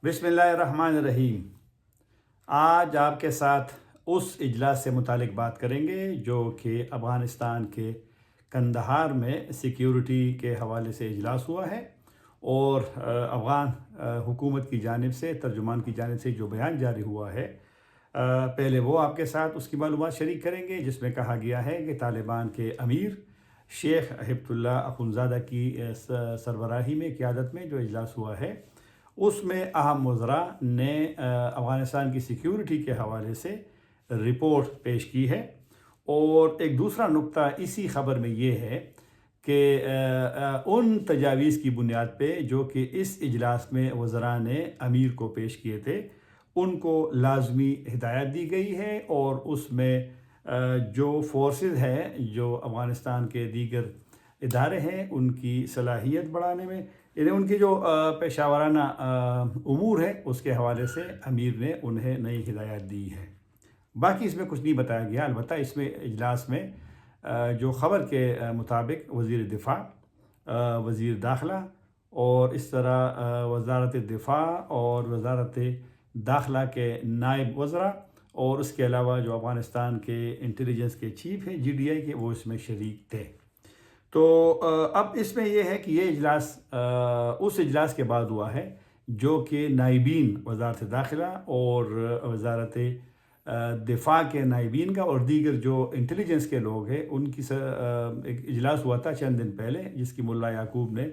بسم اللہ الرحمن الرحیم۔ آج آپ کے ساتھ اس اجلاس سے متعلق بات کریں گے جو کہ افغانستان کے کندہار میں سیکیورٹی کے حوالے سے اجلاس ہوا ہے، اور افغان حکومت کی جانب سے، ترجمان کی جانب سے جو بیان جاری ہوا ہے، پہلے وہ آپ کے ساتھ اس کی معلومات شریک کریں گے، جس میں کہا گیا ہے کہ طالبان کے امیر شیخ ہبت اللہ اخنزادہ کی سربراہی میں، قیادت میں جو اجلاس ہوا ہے، اس میں اہم وزراء نے افغانستان کی سیکیورٹی کے حوالے سے رپورٹ پیش کی ہے۔ اور ایک دوسرا نقطہ اسی خبر میں یہ ہے کہ ان تجاویز کی بنیاد پہ جو کہ اس اجلاس میں وزراء نے امیر کو پیش کیے تھے، ان کو لازمی ہدایت دی گئی ہے، اور اس میں جو فورسز ہیں، جو افغانستان کے دیگر ادارے ہیں، ان کی صلاحیت بڑھانے میں، یعنی ان کی جو پیشہ ورانہ امور ہے، اس کے حوالے سے امیر نے انہیں نئی ہدایت دی ہے۔ باقی اس میں کچھ نہیں بتایا گیا، البتہ اس میں اجلاس میں جو خبر کے مطابق وزیر دفاع، وزیر داخلہ، اور اس طرح وزارت دفاع اور وزارت داخلہ کے نائب وزراء، اور اس کے علاوہ جو افغانستان کے انٹیلیجنس کے چیف ہیں GDI کے، وہ اس میں شریک تھے۔ تو اب اس میں یہ ہے کہ یہ اجلاس اس اجلاس کے بعد ہوا ہے جو کہ نائبین وزارت داخلہ اور وزارت دفاع کے نائبین کا اور دیگر جو انٹیلیجنس کے لوگ ہیں، ان کی ایک اجلاس ہوا تھا چند دن پہلے، جس کی ملا یعقوب نے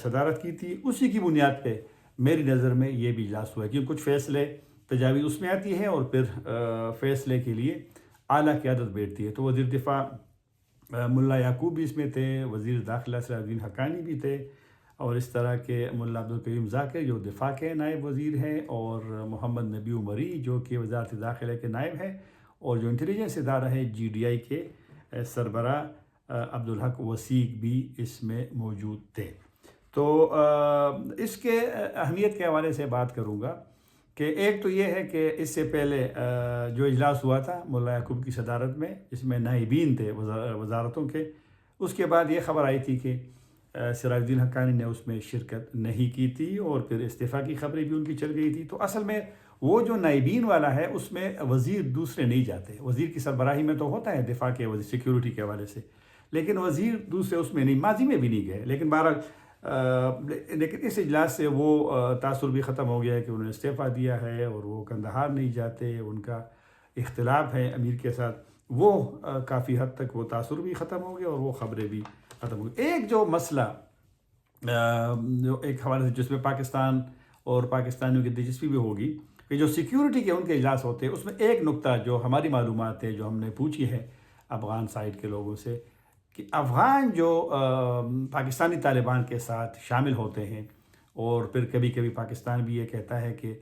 صدارت کی تھی۔ اسی کی بنیاد پہ میری نظر میں یہ بھی اجلاس ہوا ہے، کیونکہ کچھ فیصلے تجاویز اس میں آتی ہے، اور پھر فیصلے کے لیے اعلیٰ قیادت بیٹھتی ہے۔ تو وزیر دفاع ملا یعقوب بھی اس میں تھے، وزیر داخلہ سراج الدین حقانی بھی تھے، اور اس طرح کے ملا عبدالقیوم ذاکر جو دفاع کے نائب وزیر ہیں، اور محمد نبی عمری جو کہ وزارت داخلہ کے نائب ہیں، اور جو انٹیلیجنس ادارہ ہے GDI کے سربراہ عبدالحق وثیق بھی اس میں موجود تھے۔ تو اس کے اہمیت کے حوالے سے بات کروں گا کہ ایک تو یہ ہے کہ اس سے پہلے جو اجلاس ہوا تھا ملا یعقوب کی صدارت میں، اس میں نائبین تھے وزارتوں کے، اس کے بعد یہ خبر آئی تھی کہ سراج الدین حقانی نے اس میں شرکت نہیں کی تھی، اور پھر استعفیٰ کی خبریں بھی ان کی چل گئی تھی۔ تو اصل میں وہ جو نائبین والا ہے، اس میں وزیر دوسرے نہیں جاتے، وزیر کی سربراہی میں تو ہوتا ہے دفاع کے وزیر سیکیورٹی کے حوالے سے، لیکن وزیر دوسرے اس میں نہیں، ماضی میں بھی نہیں گئے، لیکن بہرحال لیکن اس اجلاس سے وہ تاثر بھی ختم ہو گیا ہے کہ انہوں نے استعفیٰ دیا ہے، اور وہ کندہار نہیں جاتے، ان کا اختلاف ہے امیر کے ساتھ، وہ کافی حد تک وہ تاثر بھی ختم ہو گیا، اور وہ خبریں بھی ختم ہو گئی۔ ایک جو مسئلہ جو ایک حوالے سے جس میں پاکستان اور پاکستانیوں کی دلچسپی بھی ہوگی کہ جو سیکیورٹی کے ان کے اجلاس ہوتے ہیں، اس میں ایک نقطہ جو ہماری معلومات ہے، جو ہم نے پوچھی ہے افغان سائٹ کے لوگوں سے، کہ افغان جو پاکستانی طالبان کے ساتھ شامل ہوتے ہیں، اور پھر کبھی کبھی پاکستان بھی یہ کہتا ہے کہ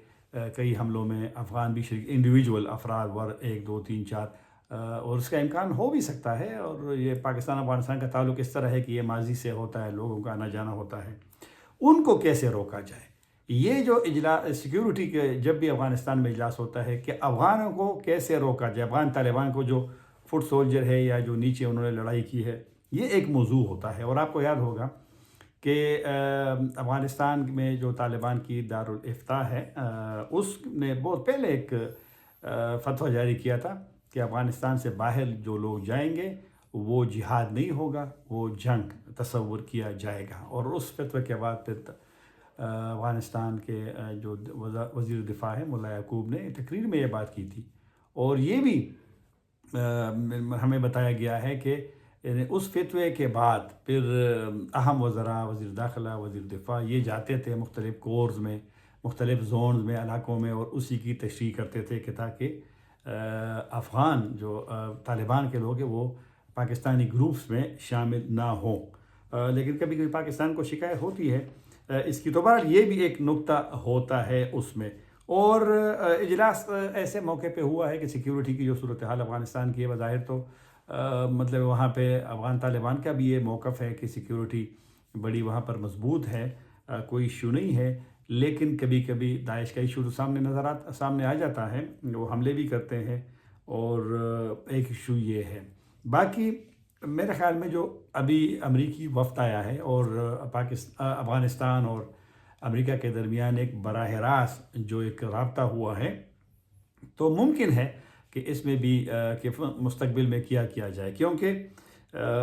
کئی حملوں میں افغان بھی شریک، انڈیویجول افراد ور 1 2 3 4، اور اس کا امکان ہو بھی سکتا ہے، اور یہ پاکستان افغانستان کا تعلق اس طرح ہے کہ یہ ماضی سے ہوتا ہے، لوگوں کا آنا جانا ہوتا ہے، ان کو کیسے روکا جائے۔ یہ جو اجلاس سیکیورٹی کے جب بھی افغانستان میں اجلاس ہوتا ہے کہ افغانوں کو کیسے روکا جائے، افغان طالبان کو جو فٹ سولجر ہے یا جو نیچے انہوں نے لڑائی کی ہے، یہ ایک موضوع ہوتا ہے۔ اور آپ کو یاد ہوگا کہ افغانستان میں جو طالبان کی دارالافتاء ہے، اس نے بہت پہلے ایک فتویٰ جاری کیا تھا کہ افغانستان سے باہر جو لوگ جائیں گے وہ جہاد نہیں ہوگا، وہ جنگ تصور کیا جائے گا۔ اور اس فتوے کے بعد پھر افغانستان کے جو وزیر دفاع ہے ملا یعقوب نے تقریر میں یہ بات کی تھی، اور یہ بھی ہمیں بتایا گیا ہے کہ اس فتوے کے بعد پھر اہم وزراء، وزیر داخلہ، وزیر دفاع، یہ جاتے تھے مختلف کورز میں، مختلف زونز میں، علاقوں میں، اور اسی کی تشریح کرتے تھے کہ تاکہ افغان جو طالبان کے لوگ ہیں وہ پاکستانی گروپس میں شامل نہ ہوں۔ لیکن کبھی کبھی پاکستان کو شکایت ہوتی ہے اس کی، تو بہرحال یہ بھی ایک نقطہ ہوتا ہے اس میں۔ اور اجلاس ایسے موقع پہ ہوا ہے کہ سیکیورٹی کی جو صورتحال افغانستان کی ہے، بظاہر تو مطلب وہاں پہ افغان طالبان کا بھی یہ موقف ہے کہ سیکیورٹی بڑی وہاں پر مضبوط ہے، کوئی ایشو نہیں ہے، لیکن کبھی کبھی داعش کا ایشو تو سامنے آ جاتا ہے، وہ حملے بھی کرتے ہیں، اور ایک ایشو یہ ہے۔ باقی میرے خیال میں جو ابھی امریکی وفد آیا ہے، اور افغانستان اور امریکہ کے درمیان ایک براہ راست جو ایک رابطہ ہوا ہے، تو ممکن ہے کہ اس میں بھی کہ مستقبل میں کیا جائے، کیونکہ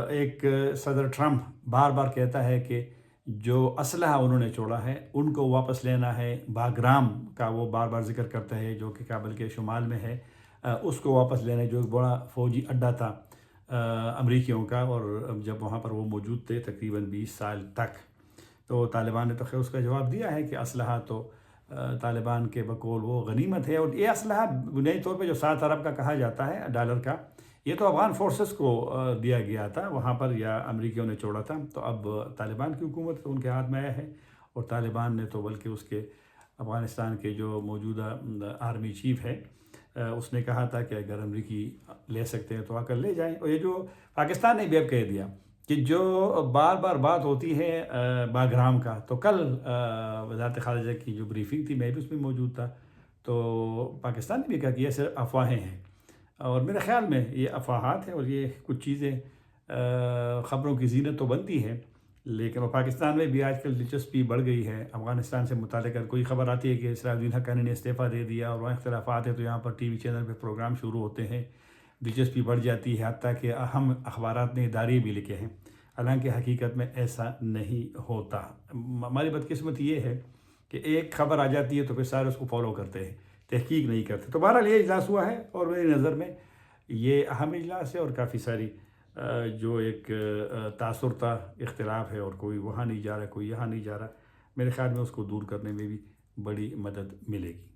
ایک صدر ٹرمپ بار بار کہتا ہے کہ جو اسلحہ انہوں نے چھوڑا ہے ان کو واپس لینا ہے۔ باگرام کا وہ بار بار ذکر کرتا ہے جو کہ کابل کے شمال میں ہے، اس کو واپس لینا ہے، جو ایک بڑا فوجی اڈہ تھا امریکیوں کا، اور جب وہاں پر وہ موجود تھے تقریباً 20 سال تک، تو طالبان نے تو خیر اس کا جواب دیا ہے کہ اسلحہ تو طالبان کے بقول وہ غنیمت ہے، اور یہ اسلحہ بنیادی طور پہ جو 7 ارب کا کہا جاتا ہے ڈالر کا، یہ تو افغان فورسز کو دیا گیا تھا وہاں پر، یا امریکیوں نے چھوڑا تھا، تو اب طالبان کی حکومت ان کے ہاتھ میں آیا ہے، اور طالبان نے تو بلکہ اس کے افغانستان کے جو موجودہ آرمی چیف ہے اس نے کہا تھا کہ اگر امریکی لے سکتے ہیں تو آ کر لے جائیں۔ اور یہ جو پاکستان نے بھی اب کہہ دیا کہ جو بار بار بات ہوتی ہے باگرام کا، تو کل وزارت خارجہ کی جو بریفنگ تھی میں بھی اس میں موجود تھا، تو پاکستان نے بھی کہا کہ یہ صرف افواہیں ہیں، اور میرے خیال میں یہ افواہات ہیں، اور یہ کچھ چیزیں خبروں کی زینت تو بنتی ہیں، لیکن وہ پاکستان میں بھی آج کل دلچسپی بڑھ گئی ہے افغانستان سے متعلق۔ اگر کوئی خبر آتی ہے کہ سراج الدین حقانی نے استعفیٰ دے دیا اور وہاں اختلافات ہیں، تو یہاں پر ٹی وی چینل پہ پروگرام شروع ہوتے ہیں، دلچسپی بڑھ جاتی ہے، حتیٰ کہ اہم اخبارات نے ادارے بھی لکھے ہیں، حالانکہ حقیقت میں ایسا نہیں ہوتا۔ ہماری بدقسمتی یہ ہے کہ ایک خبر آ جاتی ہے تو پھر سارے اس کو فالو کرتے ہیں، تحقیق نہیں کرتے۔ تو بہرحال یہ اجلاس ہوا ہے، اور میری نظر میں یہ اہم اجلاس ہے، اور کافی ساری جو ایک تاثرتا اختلاف ہے، اور کوئی وہاں نہیں جا رہا، کوئی یہاں نہیں جا رہا، میرے خیال میں اس کو دور کرنے میں بھی بڑی مدد ملے گی۔